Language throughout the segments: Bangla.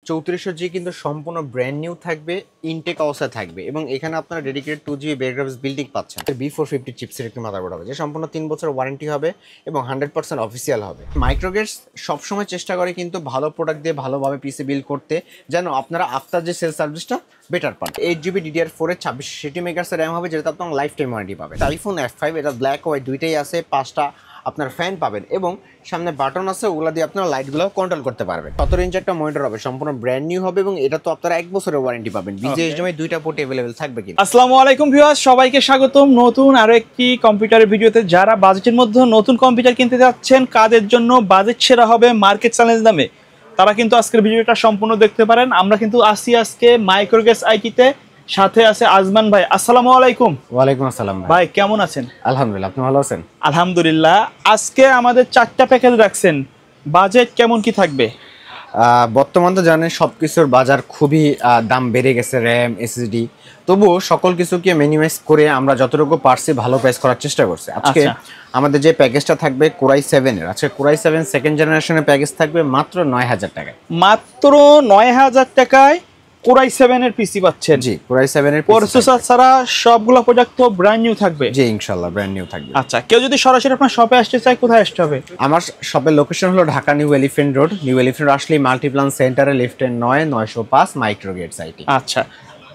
3400G কিন্তু সম্পূর্ণ ব্র্যান্ড নিউ থাকবে, ইনটেক অবস্থায় থাকবে এবং এখানে আপনারা dedicated 2GB bed graphics building পাচ্ছেন। B450 চিপসের একটি মাদারবোর্ড হবে, যে সম্পূর্ণ 3 বছর ওয়ারেন্টি হবে এবং 100% অফিসিয়াল হবে। মাইক্রোগেটস সবসময় চেষ্টা করে কিন্তু ভালো প্রোডাক্ট দিয়ে ভালোভাবে পিসি বিল্ড করতে, যেন আপনারা আফটার যে সেল সার্ভিসটা বেটার পান। 8GB DDR4 এর 2660 মেগাহার্টজ র্যাম হবে, যেটা আপনার লাইফ টাইম ওয়ারেন্টি পাবে। আইফোন F5 এটা ব্ল্যাক হোয়াইট দুইটাই আছে, 5টা আপনার ফ্যান পাবেন এবং সামনে বাটন আছে, ওগুলো দিয়ে আপনারা লাইটগুলো কন্ট্রোল করতে পারবেন। 17 ইঞ্চ একটা মনিটর হবে, সম্পূর্ণ ব্র্যান্ড নিউ হবে এবং এটা তো আপনারা 1 বছরের ওয়ারেন্টি পাবেন। BGHDMI দুইটা পোর্ট अवेलेबल থাকবে কি। আসসালামু আলাইকুম ভিউয়ার্স, সবাইকে স্বাগতম নতুন আরো একটি কম্পিউটারের ভিডিওতে। যারা বাজেটের মধ্যে নতুন কম্পিউটার কিনতে যাচ্ছেন, কাদের জন্য বাজেট সেরা হবে মার্কেট চ্যালেঞ্জ নামে, তারা কিন্তু আজকের ভিডিওটা সম্পূর্ণ দেখতে পারেন। আমরা কিন্তু আসি আজকে মাইক্রোগেটস আইটিতে, সাথে আছে আজমান ভাই। আসসালামু আলাইকুম। ওয়ালাইকুম আসসালাম ভাই, কেমন আছেন? আলহামদুলিল্লাহ, আপনি ভালো আছেন? আলহামদুলিল্লাহ। আজকে আমাদের 4টা প্যাকেজ রাখছেন, বাজেট কেমন কি থাকবে? বর্তমান তো জানেন সবকিছুর বাজার খুবই দাম বেড়ে গেছে, র্যাম এসএসডি, তবুও সকল কিছুকে মিনিমাইজ করে আমরা যতটুকু পারছি ভালো প্রাইস করার চেষ্টা করছি। আজকে আমাদের যে প্যাকেজটা থাকবে কোরাই 7 এর, আচ্ছা কোরাই 7 সেকেন্ড জেনারেশনের প্যাকেজ থাকবে মাত্র 9000 টাকায়। মাত্র 9000 টাকায় কোরাই 7 এর পিসি পাচ্ছেন। জি, কোরাই 7 এর প্রসেসর ছাড়া সবগুলো প্রোডাক্ট তো ব্র্যান্ড নিউ থাকবে। জি ইনশাআল্লাহ ব্র্যান্ড নিউ থাকবে। আচ্ছা, কেউ যদি সরাসরি আপনার শপে আসতে চায়, কোথায় আসতে হবে? আমার শপের লোকেশন হলো Dhaka new elephant road. New elephant আসলেই মাল্টিপ্লান সেন্টারে লিফটে 9/905 মাইক্রোগেটস আইটি। আচ্ছা,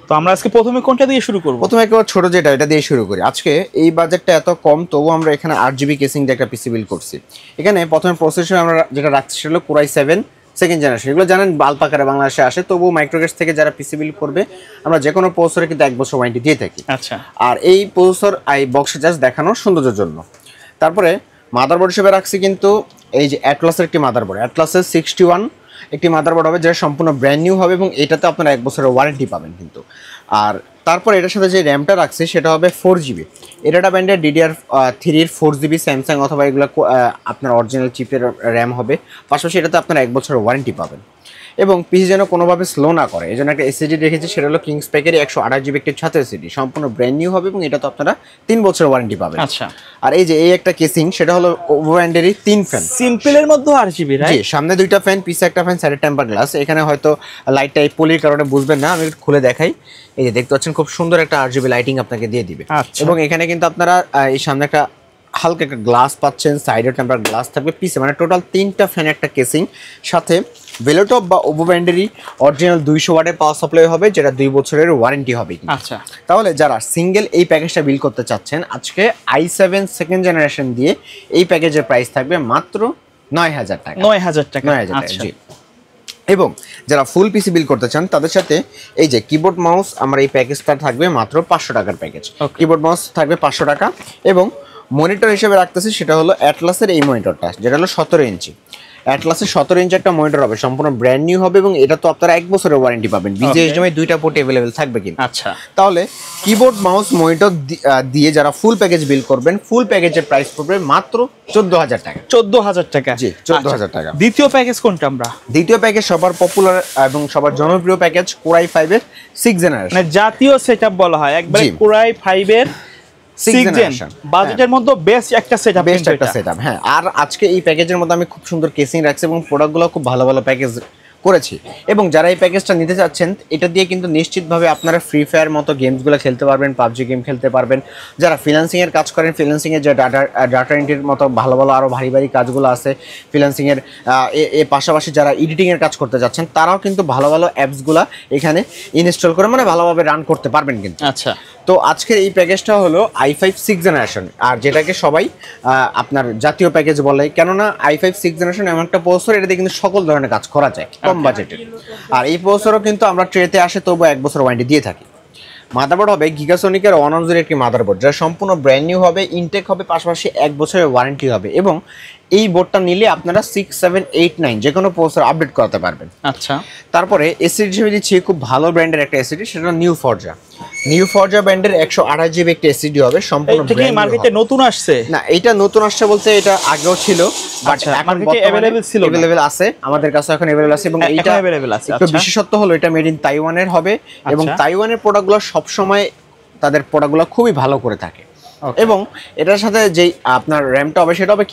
তো আমরা আজকে প্রথমে কোনটা দিয়ে শুরু করব? প্রথমে একটা ছোট যেটা, এটা দিয়ে শুরু করি। আজকে এই বাজেটটা এত কম, তবু আমরা এখানে 8GB কেসিং দিয়ে একটা পিসি বিল্ড করছি। এখানে প্রথমে প্রসেসর আমরা যেটা রাখছি সেটা হলো কোরাই 7 সেকেন্ড জেনারেশন। এগুলো জানেন বাল্ক আকারে বাংলাদেশে আসে, তবুও মাইক্রোগেটস থেকে যারা পিসি বিল্ড করবে আমরা যে কোনো প্রসেসরে কিন্তু 1 বছর ওয়ারেন্টি দিয়ে থাকি। আচ্ছা, আর এই প্রসেসর এই বক্সে জাস্ট দেখানোর সৌন্দর্যের জন্য। তারপরে মাদারবোর্ড হিসেবে রাখছি কিন্তু এই যে অ্যাটলাসের একটি মাদারবোর্ড, অ্যাটলাসের 61 একটি মাদারবোর্ড হবে, যেটা সম্পূর্ণ ব্র্যান্ড নিউ হবে এবং এটাতে আপনারা 1 বছরের ওয়ারেন্টি পাবেন কিন্তু। আর তারপর এটার সাথে যে র্যামটা রাখছি সেটা হবে 4GB। এটা ব্র্যান্ডের DDR3 এর 4GB স্যামসাং অথবা এগুলো আপনার অরিজিনাল চিপের র্যাম হবে। পাশাপাশি এটাতে আপনারা 1 বছরের ওয়ারেন্টি পাবেন এবং পিসি যেন কোনোভাবে স্লো না করে, এই জন্য একটা এসএসডি রেখেছি, সেটা হলো কিংস প্যাকের 128GB একটি ছাত্র এসএসডি, সম্পূর্ণ ব্র্যান্ড নিউ হবে এবং এটা তো আপনারা 3 বছরের ওয়ারেন্টি পাবেন। আচ্ছা, আর এই যে এই একটা কেসিং, সেটা হলো ওভারহ্যান্ডেরই 3 ফ্যান, সিম্পলের মধ্যে 8GB, জি সামনে 2টা ফ্যান, পিছে একটা ফ্যান, সাইডে টেম্পার গ্লাস। এখানে হয়তো লাইটটা এই পলির কারণে বুঝবেন না, আমি খুলে দেখাই। এই যে দেখতে পাচ্ছেন খুব সুন্দর একটা 8GB লাইটিং আপনাকে দিয়ে দিবে। এবং এখানে কিন্তু আপনারা এই সামনে একটা হালকা একটা গ্লাস পাচ্ছেন, সাইডে টেম্পার গ্লাস থাকবে, পিছে মানে টোটাল 3টা ফ্যান একটা কেসিং, সাথে ভেলোটপ বা ওভো ব্র্যান্ডেরই অরিজিনাল 200 ওয়াটের পাওয়ার সাপ্লাই হবে, যেটা 2 বছরের ওয়ারেন্টি হবে। আচ্ছা, তাহলে যারা সিঙ্গেল এই প্যাকেজটা বিল করতে চাচ্ছেন, আজকে i7 সেকেন্ড জেনারেশন দিয়ে এই প্যাকেজের প্রাইস থাকবে মাত্র 9000 টাকা। 9000 টাকা। 9000 টাকা, জি। এবং যারা ফুল পিসি বিল করতে চান তাদের সাথে এই যে কিবোর্ড মাউস, আমার এই প্যাকেজটা থাকবে মাত্র 500 টাকার প্যাকেজ। কিবোর্ড মাউস থাকবে 500 টাকা এবং মনিটর হিসেবে রাখতেছি সেটা হলো অ্যাটলাসের এই মনিটরটা, যেটা হলো 17 ইঞ্চি। অ্যাটলাসের 17 ইঞ্চি একটা মনিটর হবে, সম্পূর্ণ ব্র্যান্ড নিউ হবে এবং এটা তো আপনারা 1 বছরের ওয়ারেন্টি পাবেন। BGHDMI দুইটা পোর্ট अवेलेबल থাকবে কিন্তু। আচ্ছা, তাহলে কিবোর্ড মাউস মনিটর দিয়ে যারা ফুল প্যাকেজ বিল করবেন, ফুল প্যাকেজের প্রাইস পড়বে মাত্র 14000 টাকা। 14000 টাকা, জি 14000 টাকা। দ্বিতীয় প্যাকেজ কোনটা? আমরা দ্বিতীয় প্যাকেজ সবার পপুলার এবং সবার জনপ্রিয় প্যাকেজ কোরাই 5 এর 6 জেনারেশন, মানে জাতীয় সেটআপ বলা হয় একবারে। কোরাই 5 এর 6 জেনারেশন বাজেটের মধ্যে বেস্ট একটা সেটআপ, বেস্ট একটা সেটআপ। হ্যাঁ, আর আজকে এই প্যাকেজের মধ্যে আমি খুব সুন্দর কেসিং রাখছি এবং প্রোডাক্টগুলো খুব ভালো ভালো প্যাকেজ করেছি। এবং যারা এই প্যাকেজটা নিতে চাচ্ছেন, এটা দিয়ে কিন্তু নিশ্চিতভাবে আপনারা ফ্রি ফায়ার মতো গেমসগুলো খেলতে পারবেন, পাবজি গেম খেলতে পারবেন। যারা ফ্রিল্যান্সিংয়ের কাজ করেন, ফ্রিল্যান্সিংয়ের যে ডাটা এন্ট্রির মতো ভালো ভালো আরও ভারী ভারী কাজগুলো আছে ফ্রিল্যান্সিংয়ের, এর পাশাপাশি যারা এডিটিংয়ের কাজ করতে যাচ্ছেন, তারাও কিন্তু ভালো ভালো অ্যাপসগুলো এখানে ইনস্টল করে মানে ভালোভাবে রান করতে পারবেন কিন্তু। আচ্ছা, তো আজকের এই প্যাকেজটা হলো i5 6 জেনারেশন, আর যেটাকে সবাই আপনার জাতীয় প্যাকেজ বলে, কেননা i5 6 জেনারেশন এমন একটা প্রসেসর, এটাতে কিন্তু সকল ধরনের কাজ করা যায় কম বাজেটের। আর এই প্রসেসরও কিন্তু আমরা ট্রেতে আসে তবু 1 বছর ওয়ারেন্টি দিয়ে থাকি। মাদারবোর্ড হবে গিগাসনিকের 110 একটি মাদারবোর্ড, যেটা সম্পূর্ণ ব্র্যান্ড নিউ হবে, ইনটেক হবে, পাশাপাশি 1 বছরের ওয়ারেন্টি হবে এবং এই বোর্ডটা নিলে আপনারা 6, 7, 8, 9 যে কোনো প্রসেসর আপডেট করাতে পারবেন। আচ্ছা, তারপরে এসএসডি হিসেবে দিচ্ছি খুব ভালো ব্র্যান্ডের একটা এসএসডি, সেটা নিউ ফরজা ব্র্যান্ডের 128GB একটা এসএসডি হবে, সম্পূর্ণ ব্র্যান্ড মার্কেটে নতুন আসছে না। এটা নতুন আসছে বলতে এটা আগেও ছিল, বাট এখন মার্কেটে अवेलेबल আছে, আমাদের কাছে এখন अवेलेबल আছে এবং এটা अवेलेबल আছে। একটু বিশেষত্ব হলো এটা মেড ইন তাইওয়ানের হবে এবং তাইওয়ানের প্রোডাক্টগুলো সব সময় তাদের প্রোডাক্টগুলো খুবই ভালো করে থাকে। এবং এটার সাথে যেই আপনার র্যামটা হবে সেটা হবে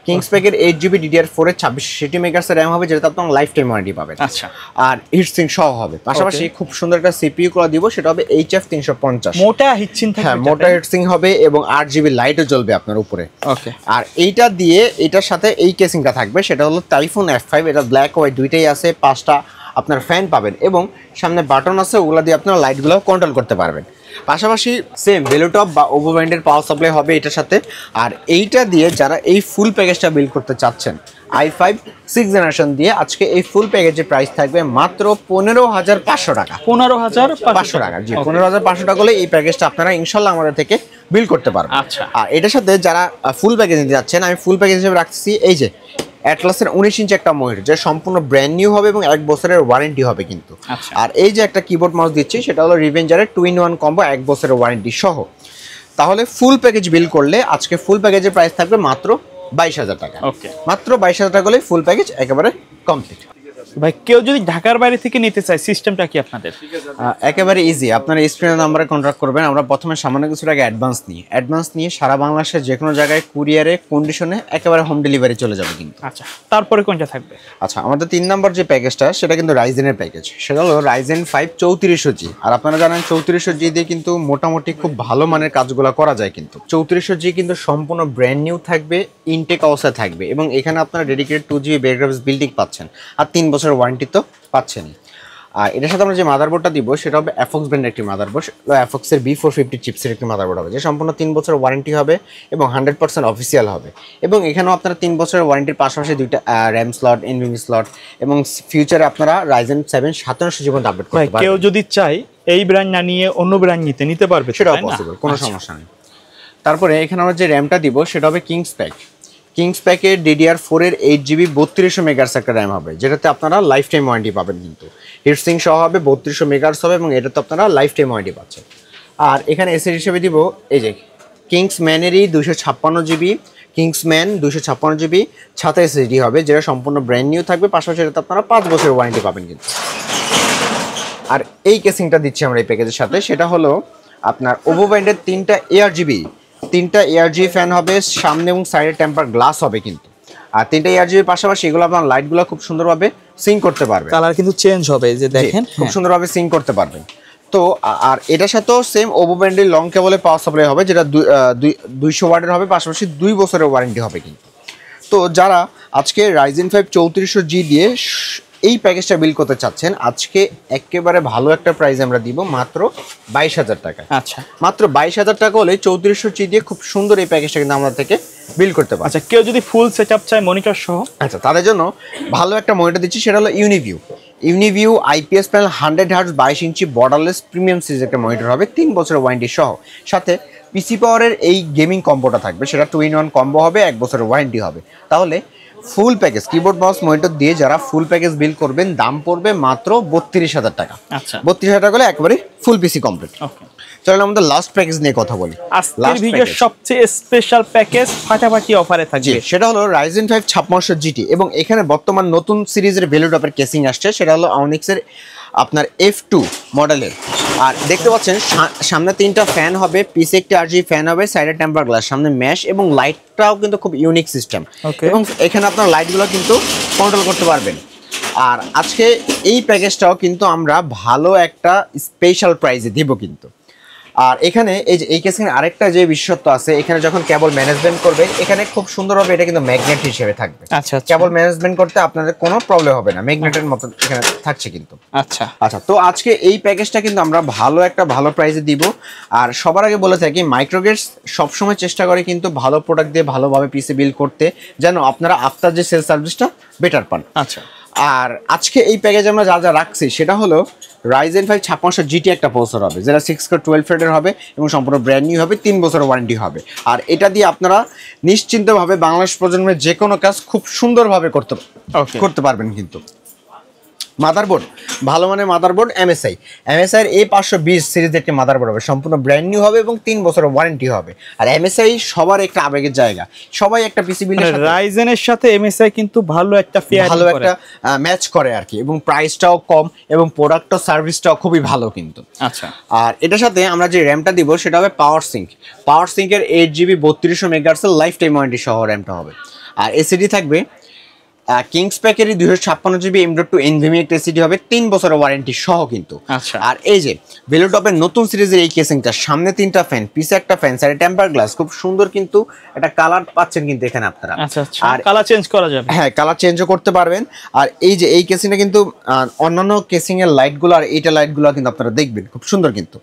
কিংস প্যাকের 8GB DDR4 এর 26 মেগাহার্টজ র্যাম হবে, যেটা আপনার লাইফ টাইম ওয়ারেন্টি পাবেন। আচ্ছা, আর হিটসিঙ্ক সহ হবে। পাশাপাশি খুব সুন্দর একটা সিপিইউ করে দিব, সেটা হবে HF 350 মোটা হিটসিং থাকবে। হ্যাঁ, মোটা হিটসিঙ্ক হবে এবং 8GB লাইটও জ্বলবে আপনার উপরে। ওকে, আর এইটা দিয়ে এটার সাথে এই কেসিংটা থাকবে, সেটা হলো টাইফুন F5। এটা ব্ল্যাক হোয়াইট দুইটাই আছে, 5টা আপনার ফ্যান পাবেন এবং সামনে বাটন আছে, ওগুলো দিয়ে আপনারা লাইটগুলো কন্ট্রোল করতে পারবেন। পাশাপাশি সেম ভেলোটপ বা ওভো ব্র্যান্ডের পাওয়ার সাপ্লাই হবে এটার সাথে। আর এইটা দিয়ে যারা এই ফুল প্যাকেজটা বিল্ড করতে চাচ্ছেন i5 6th জেনারেশন দিয়ে, আজকে এই ফুল প্যাকেজের প্রাইস থাকবে মাত্র 15,500 টাকা। 15,500 টাকা, জি 15,500 টাকা হলে এই প্যাকেজটা আপনারা ইনশাল্লাহ আমাদের থেকে বিল্ড করতে পারবেন। আচ্ছা, আর এটার সাথে যারা ফুল প্যাকেজ নিতে যাচ্ছেন, আমি ফুল প্যাকেজ হিসেবে রাখছি এই যে অ্যাটলাসের 19 ইঞ্চি একটা মনিটর, যে সম্পূর্ণ ব্র্যান্ড নিউ হবে এবং 1 বছরের ওয়ারেন্টি হবে কিন্তু। আর এই যে একটা কিবোর্ড মাউস দিচ্ছি, সেটা হলো রিভেঞ্জারের 2-in-1 কম্বো, 1 বছরের ওয়ারেন্টি সহ। তাহলে ফুল প্যাকেজ বিল করলে আজকে ফুল প্যাকেজের প্রাইস থাকবে মাত্র 22,000 টাকা। ওকে, মাত্র 22,000 টাকা হলে ফুল প্যাকেজ একেবারে কমপ্লিট। ভাই কেউ যদি ঢাকার বাইরে থেকে নিতে চায়, সিস্টেমটা কি আপনাদের? একেবারে ইজি। আপনারা স্ক্রিনের নাম্বারে কন্ট্যাক্ট করবেন। আমরা প্রথমে সামান্য কিছু টাকা অ্যাডভান্স নিয়ে সারা বাংলাদেশের যে কোনো জায়গায় কুরিয়ারে কন্ডিশনে একেবারে হোম ডেলিভারি চলে যাবে কিন্তু। আচ্ছা, তারপরে কোনটা থাকবে? আচ্ছা, আমাদের 3 নম্বর যে প্যাকেজটা, সেটা কিন্তু রাইজেনের প্যাকেজ। সেটা হলো রাইজেন 5 3400G। আর আপনারা জানেন 3400G দিয়ে কিন্তু মোটামুটি খুব ভালো মানের কাজগুলো করা যায় কিন্তু। 3400G কিন্তু সম্পূর্ণ ব্র্যান্ড নিউ থাকবে, ইনটেক অবস্থায় থাকবে এবং এখানে আপনারা dedicated 2GB bed graphics building পাচ্ছেন আর 3 বছরের ওয়ারেন্টি তো পাচ্ছেনই। আর এটার সাথে আমরা যে মাদারবোর্ডটা দিব, সেটা হবে অ্যাফক্স ব্র্যান্ডের একটি মাদারবোর্ড। অ্যাফক্সের B450 চিপসের একটি মাদারবোর্ড হবে, যে সম্পূর্ণ 3 বছরের ওয়ারেন্টি হবে এবং 100% অফিসিয়াল হবে। এবং এখানেও আপনারা 3 বছরের ওয়ারেন্টির পাশাপাশি 2টা র্যাম স্লট, এনভিএমই স্লট এবং ফিউচারে আপনারা রাইজেন 7 2700 জীবন আপডেট করতে পারবেন। কেউ যদি চায় এই ব্র্যান্ড না নিয়ে অন্য ব্র্যান্ড নিতে পারবে, সেটাও পসিবল, কোনো সমস্যা নেই। তারপরে এখানে আমরা যে র্যামটা দিব, সেটা হবে কিংস প্যাকের DDR4 এর 8GB 3200 মেগাহার্টজ একটা র্যাম হবে, যেটাতে আপনারা লাইফ টাইম ওয়ারেন্টি পাবেন কিন্তু। হিটসিঙ্ক সহ হবে, 3200 মেগাহার্টজ হবে এবং এটাতে আপনারা লাইফ টাইম ওয়ারেন্টি পাচ্ছেন। আর এখানে এসএসডি হিসেবে দিব এই যে কিংসম্যানেরই 256GB, কিংসম্যান 256GB ছাতা এসএসডি হবে, যেটা সম্পূর্ণ ব্র্যান্ড নিউ থাকবে। পাশাপাশি এটাতে আপনারা 5 বছরের ওয়ারেন্টি পাবেন কিন্তু। আর এই কেসিংটা দিচ্ছি আমরা এই প্যাকেজের সাথে, সেটা হলো আপনার ওভো ব্র্যান্ডের 3টা ARGB ফ্যান হবে, সামনে এবং সাইডে টেম্পার গ্লাস হবে কিন্তু। আর 3টা ARGB পাশাপাশি এগুলো আপনার লাইটগুলো খুব সুন্দরভাবে সিঙ্ক করতে পারবে, কালার কিন্তু চেঞ্জ হবে, যে দেখেন খুব সুন্দরভাবে সিঙ্ক করতে পারবেন। তো আর এটার সাথেও সেম ওভো ব্র্যান্ডের লং কেবলে পাওয়ার সাপ্লাই হবে, যেটা 200 ওয়াটের হবে, পাশাপাশি 2 বছরের ওয়ারেন্টি হবে কিন্তু। তো যারা আজকে রাইজেন 5 3400G দিয়ে এই প্যাকেজটা বিল করতে চাচ্ছেন, আজকে একেবারে ভালো একটা প্রাইস আমরা দিব, মাত্র 22,000 টাকা। আচ্ছা, মাত্র 22,000 টাকা হলে 3400G দিয়ে খুব সুন্দর এই প্যাকেজটা কিন্তু আমরা থেকে বিল করতে পারি। আচ্ছা, কেউ যদি ফুল সেটআপ চায় মনিটর সহ, আচ্ছা তাদের জন্য ভালো একটা মনিটর দিচ্ছি, সেটা হলো ইউনিভিউ IPS প্যানেল 100Hz 22 ইঞ্চি বর্ডারলেস প্রিমিয়াম সিরিজের একটা মনিটর হবে, 3 বছরের ওয়ারেন্টি সহ। সাথে পিসি পাওয়ারের এই গেমিং কম্বোটা থাকবে, সেটা 2-in-1 কম্বো হবে, 1 বছরের ওয়ারেন্টি হবে। তাহলে full package keyboard mouse monitor দিয়ে যারা ফুল প্যাকেজ বিল করবেন, দাম পড়বে মাত্র 32,000 টাকা। আচ্ছা, 32,000 টাকা হলে একেবারে ফুল পিসি কমপ্লিট। ওকে, চলেন আমাদের লাস্ট প্যাকেজ নিয়ে কথা বলি। আজকের ভিডিওর সবচেয়ে স্পেশাল প্যাকেজ ফাটাফাটি অফারে থাকবে, সেটা হলো রাইজেন 5 5600GT এবং এখানে বর্তমান নতুন সিরিজের ভেলোটপের কেসিং আসছে, সেটা হলো আউনিক্সের আপনার F2 মডেলের। আর দেখতে পাচ্ছেন সামনে 3টা ফ্যান হবে, পিছে একটা RGB ফ্যান হবে, সাইডে টেম্পার গ্লাস, সামনে ম্যাশ এবং লাইটটাও কিন্তু খুব ইউনিক সিস্টেম এবং এখানে আপনার লাইটগুলো কিন্তু কন্ট্রোল করতে পারবেন। আর আজকে এই প্যাকেজটাও কিন্তু আমরা ভালো একটা স্পেশাল প্রাইজে দিব কিন্তু। আর এখানে এই কেসিং আরেকটা যে বিশেষত্ব আছে, এখানে যখন কেবল ম্যানেজমেন্ট করবে, এখানে খুব সুন্দরভাবে এটা কিন্তু ম্যাগনেট হিসেবে থাকবে। আচ্ছা, কেবল ম্যানেজমেন্ট করতে আপনাদের কোনো প্রবলেম হবে না, ম্যাগনেটের মতো এখানে থাকছে কিন্তু। আচ্ছা, তো আজকে এই প্যাকেজটা কিন্তু আমরা ভালো প্রাইসে দিব। আর সবার আগে বলে থাকি, মাইক্রোগেটস সবসময় চেষ্টা করে কিন্তু ভালো প্রোডাক্ট দিয়ে ভালোভাবে পিসি বিল করতে, যেন আপনারা আফটার যে সেল সার্ভিসটা বেটার পান। আচ্ছা, আর আজকে এই প্যাকেজ আমরা যা রাখছি, সেটা হলো রাইজেন 5 5600GT একটা প্রসেসর হবে, যেটা 6 কোর 12 থ্রেডের হবে এবং সম্পূর্ণ ব্র্যান্ড নিউ হবে, 3 বছরের ওয়ারেন্টি হবে। আর এটা দিয়ে আপনারা নিশ্চিন্তভাবে বাংলাদেশ প্রজন্মের যে কোনো কাজ খুব সুন্দরভাবে করতে পারবেন কিন্তু। মাদারবোর্ড ভালো মানের মাদারবোর্ড MSI এর A520 সিরিজের একটি মাদারবোর্ড হবে, সম্পূর্ণ ব্র্যান্ড নিউ হবে এবং 3 বছরের ওয়ারেন্টি হবে। আর MSI সবার একটা আবেগের জায়গা, সবাই একটা পিসি বিল্ডের সাথে রাইজেনের সাথে MSI কিন্তু ভালো একটা ভালো একটা ম্যাচ করে আর কি, এবং প্রাইসটাও কম এবং প্রোডাক্টও সার্ভিসটাও খুবই ভালো কিন্তু। আচ্ছা, আর এটার সাথে আমরা যে র্যামটা দিব সেটা হবে পাওয়ার সিঙ্কের 8GB 3200 মেগাহার্টজের লাইফ টাইম ওয়ারেন্টি সহ র্যামটা হবে। আর এসিডি থাকবে কিংস প্যাকেরই 256GB M.2 NVMe একটা এসিডি হবে, 3 বছরের ওয়ারেন্টি সহ কিন্তু। আচ্ছা, আর এই যে ভেলোটপের নতুন সিরিজের এই কেসিংটা, সামনে 3টা ফ্যান, পিছে একটা ফ্যান, সাইডে টেম্পার গ্লাস, খুব সুন্দর কিন্তু একটা কালার পাচ্ছেন কিন্তু এখানে আপনারা। আচ্ছা, আর কালার চেঞ্জ করা যাবে, হ্যাঁ কালার চেঞ্জও করতে পারবেন। আর এই যে এই কেসিংটা কিন্তু অন্যান্য কেসিং এর লাইটগুলো আর এইটা লাইটগুলো কিন্তু আপনারা দেখবেন খুব সুন্দর কিন্তু।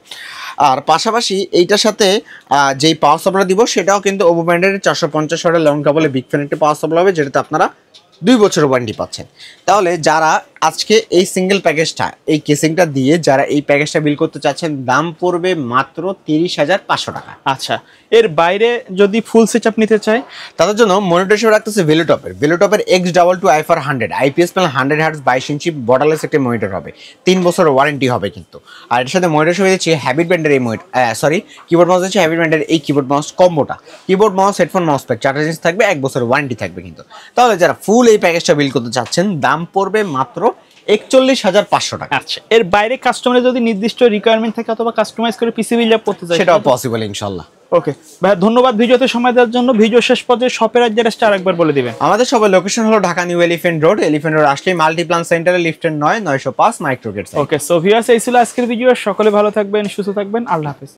আর পাশাপাশি এইটার সাথে যেই পাওয়ার সাপ্লাই দিব সেটাও কিন্তু ওভো ব্র্যান্ডের 450 ওয়াটের লং কেবলে বিগ ফ্যান একটা পাওয়ার সাপ্লাই হবে, যেটাতে আপনারা 2 বছরের ওয়ারেন্টি পাচ্ছেন। তাহলে যারা আজকে এই সিঙ্গেল প্যাকেজটা, এই কেসিংটা দিয়ে যারা এই প্যাকেজটা বিল করতে চাচ্ছেন, দাম পড়বে মাত্র 30,500 টাকা। আচ্ছা, এর বাইরে যদি ফুল সেটআপ নিতে চাই তাদের জন্য মনিটর হিসেবে রাখতেছে ভেলোটপের X22 IFR 100 IPS panel 100 Hz 22 ইঞ্চি বর্ডারলেস একটা মনিটর হবে, 3 বছরের ওয়ারেন্টি হবে কিন্তু। আর এর সাথে মনিটর হিসেবে দিচ্ছি হ্যাবিট ব্র্যান্ডের এই কিবোর্ড মাউস দিচ্ছি হ্যাবিট ব্র্যান্ডের এই কিবোর্ড মাউস কম্বোটা, keyboard mouse headphone mouse pad 4টা জিনিস থাকবে, 1 বছরের ওয়ারেন্টি থাকবে কিন্তু। তাহলে যারা ফুল এই প্যাকেজটা বিল করতে চাচ্ছেন, দাম পড়বে মাত্র 41,500 টাকা। আচ্ছা, এর বাইরে কাস্টমারের যদি নির্দিষ্ট রিকোয়ারমেন্ট থাকে অথবা কাস্টমাইজ করে পিসি বিল্ড আপ করতে চাই, সেটাও পসিবল ইনশাআল্লাহ। ওকে ভাই, ধন্যবাদ ভিডিওতে সময় দেওয়ার জন্য। ভিডিও শেষ পর্যায়ে শপের অ্যাড্রেসটা আরেকবার বলে দিবেন। আমাদের সবার লোকেশন হলো ঢাকা নিউ এলিফ্যান্ট রোড আসলে মাল্টিপ্লান সেন্টারে লিফটের 9 905 মাইক্রোগেট। ওকে, সো ভিউয়ার্স, এই ছিল আজকের ভিডিও। সকলে ভালো থাকবেন, সুস্থ থাকবেন, আল্লাহ হাফেজ।